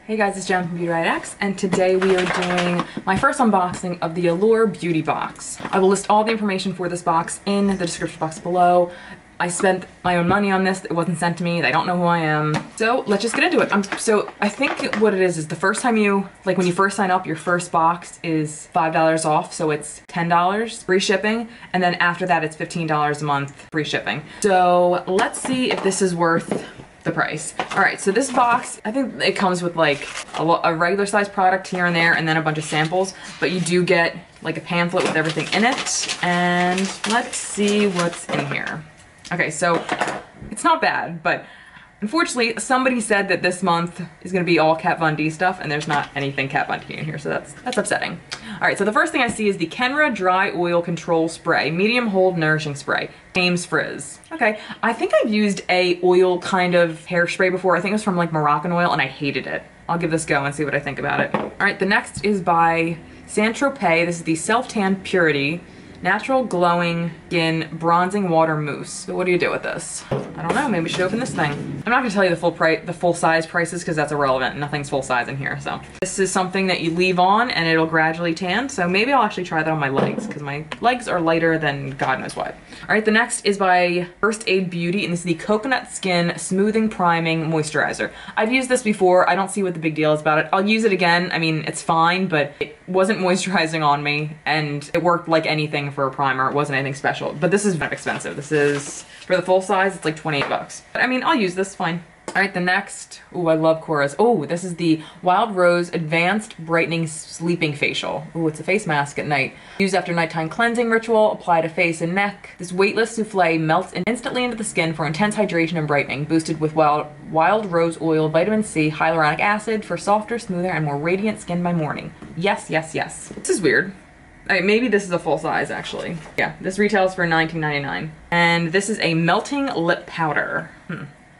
Hey guys, it's Jen from beautyriotx, and today we are doing my first unboxing of the Allure Beauty Box. I will list all the information for this box in the description box below. I spent my own money on this. It wasn't sent to me. They don't know who I am. So let's just get into it. So I think what it is the first time you, like when you first sign up, your first box is $5 off. So it's $10 free shipping. And then after that, it's $15 a month free shipping. So let's see if this is worth the price. All right, so this box, I think it comes with like a regular size product here and there and then a bunch of samples, but you do get like a pamphlet with everything in it. And let's see what's in here. Okay, so it's not bad, but unfortunately somebody said that this month is gonna be all Kat Von D stuff and there's not anything Kat Von D in here, so that's upsetting. All right, so the first thing I see is the Kenra Dry Oil Control Spray, Medium Hold Nourishing Spray, Thames Frizz. Okay, I think I've used a oil kind of hairspray before. I think it was from like Moroccan oil and I hated it. I'll give this a go and see what I think about it. All right, the next is by Saint-Tropez. This is the Self Tan Purity Natural Glowing Skin Bronzing Water Mousse. So what do you do with this? I don't know, maybe we should open this thing. I'm not gonna tell you the full size prices because that's irrelevant. Nothing's full size in here, so. This is something that you leave on and it'll gradually tan, so maybe I'll actually try that on my legs because my legs are lighter than God knows what. All right, the next is by First Aid Beauty, and this is the Coconut Skin Smoothing Priming Moisturizer. I've used this before. I don't see what the big deal is about it. I'll use it again. I mean, it's fine, but it wasn't moisturizing on me and it worked like anything for a primer. It wasn't anything special, but this is kind of expensive. This is, for the full size, it's like 28 bucks. But I mean, I'll use this, fine. All right, the next, ooh, I love Cora's. Oh, this is the Wild Rose Advanced Brightening Sleeping Facial. Ooh, it's a face mask at night. Used after nighttime cleansing ritual, apply to face and neck. This weightless souffle melts instantly into the skin for intense hydration and brightening, boosted with wild rose oil, vitamin C, hyaluronic acid for softer, smoother, and more radiant skin by morning. Yes, yes, yes. This is weird. Alright, maybe this is a full size actually. Yeah, this retails for $19.99. And this is a melting lip powder.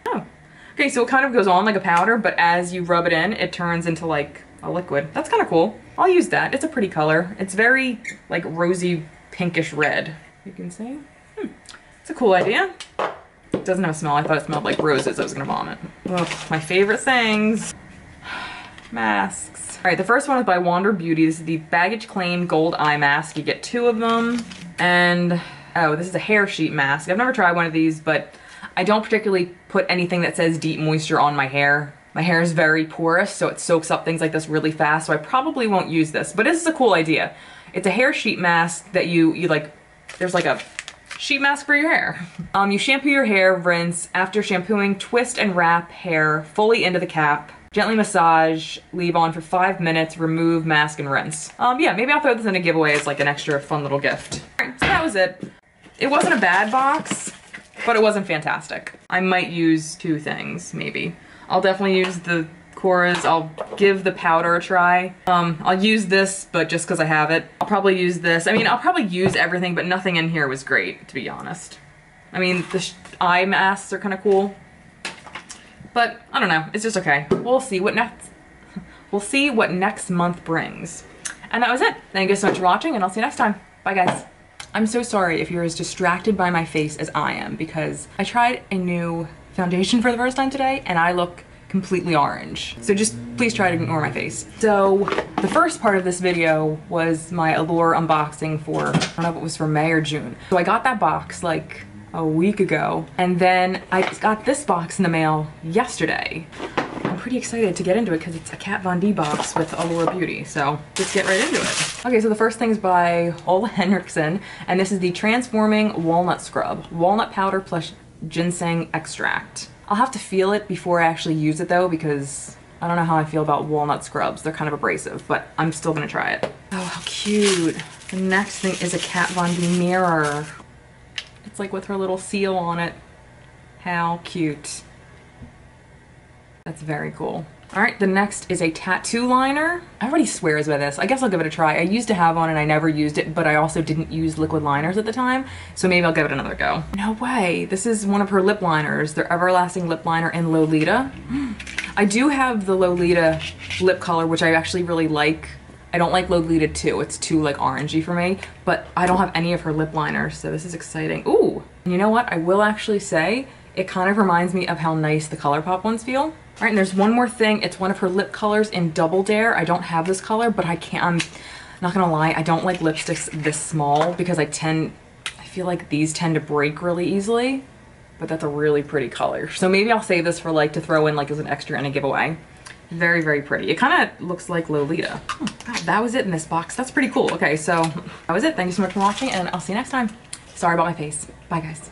Oh. Okay, so it kind of goes on like a powder, but as you rub it in, it turns into like a liquid. That's kind of cool. I'll use that. It's a pretty color. It's very like rosy pinkish red. You can see. It's a cool idea. It doesn't have a smell. I thought it smelled like roses. I was gonna vomit. Ugh, my favorite things. Masks. All right, the first one is by Wander Beauty. This is the Baggage Claim Gold Eye Mask. You get 2 of them. And, oh, this is a hair sheet mask. I've never tried one of these, but I don't particularly put anything that says deep moisture on my hair. My hair is very porous, so it soaks up things like this really fast, so I probably won't use this, but this is a cool idea. It's a hair sheet mask that you like, there's like a sheet mask for your hair. You shampoo your hair, rinse. After shampooing, twist and wrap hair fully into the cap. Gently massage, leave on for 5 minutes, remove, mask, and rinse. Yeah, maybe I'll throw this in a giveaway as like an extra fun little gift. All right, so that was it. It wasn't a bad box, but it wasn't fantastic. I might use 2 things, maybe. I'll definitely use the Cora's. I'll give the powder a try. I'll use this, but just because I have it. I'll probably use this. I mean, I'll probably use everything, but nothing in here was great, to be honest. I mean, the eye masks are kind of cool. But I don't know, it's just okay. We'll see what next month brings. And that was it. Thank you so much for watching, and I'll see you next time. Bye guys. I'm so sorry if you're as distracted by my face as I am, because I tried a new foundation for the first time today and I look completely orange. So just please try to ignore my face. So the first part of this video was my Allure unboxing for, I don't know if it was for May or June. So I got that box like a week ago, and then I got this box in the mail yesterday. I'm pretty excited to get into it because it's a Kat Von D box with Allure Beauty, so let's get right into it. Okay, so the first thing's by Ole Henriksen, and this is the Transforming Walnut Scrub. Walnut powder plus ginseng extract. I'll have to feel it before I actually use it though, because I don't know how I feel about walnut scrubs. They're kind of abrasive, but I'm still gonna try it. Oh, how cute. The next thing is a Kat Von D mirror. It's like with her little seal on it. How cute. That's very cool. All right, the next is a tattoo liner. Everybody swears by this. I guess I'll give it a try. I used to have one and I never used it, but I also didn't use liquid liners at the time, so maybe I'll give it another go. No way, this is one of her lip liners. Their Everlasting Lip Liner in Lolita. I do have the Lolita lip color, which I actually really like. I don't like Lolita 2, it's too like orangey for me, but I don't have any of her lip liners, so this is exciting. Ooh, and you know what? I will actually say, it kind of reminds me of how nice the ColourPop ones feel. All right, and there's one more thing. It's one of her lip colors in Double Dare. I don't have this color, but I'm not gonna lie, I don't like lipsticks this small because I feel like these tend to break really easily, but that's a really pretty color. So maybe I'll save this for like to throw in like as an extra in a giveaway. Very, very pretty. It kind of looks like Lolita. Oh, God, that was it in this box. That's pretty cool. Okay, so that was it. Thank you so much for watching, and I'll see you next time. Sorry about my face. Bye, guys.